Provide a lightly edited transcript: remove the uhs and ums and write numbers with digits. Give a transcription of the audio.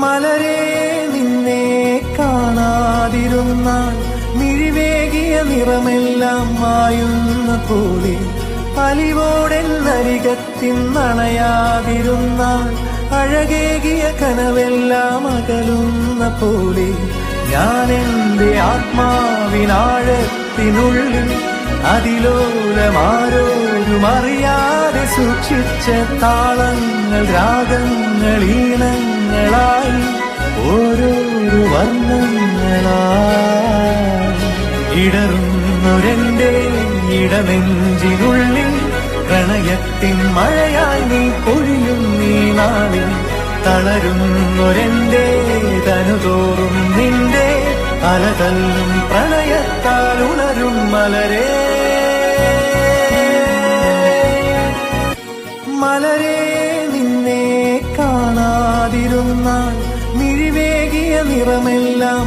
മലരേ നിന്നെ കാണാതിരുന്നാൽ മിഴിവേകിയ നിറമെല്ലാം മായുന്ന പോലെ, അലിവോടെന്നരികത്തിന്നണയാതിരുന്നാൽ അഴകേകിയ കനവെല്ലാം അകലുന്ന പോലെ, ഞാൻ എന്റെ ആത്മാവിനാഴത്തിനുള്ളിൽ അതിലോലമാരോരും അറിയാതെ സൂക്ഷിച്ച താളങ്ങൾ, രാഗങ്ങൾ, ഈണങ്ങളായി ഓരോരോ വർണ്ണങ്ങളായി ഇടറുന്നൊരെന്റെ ഇടനെഞ്ചിനുള്ളിൽ പ്രണയത്തിൻ മഴയായി നീ പൊഴിയും നീ നാളിൽ. തളരുന്നൊരെന്റെ തനുതോറും നിന്റെ അലതല്ലും പ്രണയത്താൽ ഉണരും മലരേ. മലരേ നിന്നെ കാണാതിരുന്നാൽ മിഴിവേകിയ നിറമെല്ലാം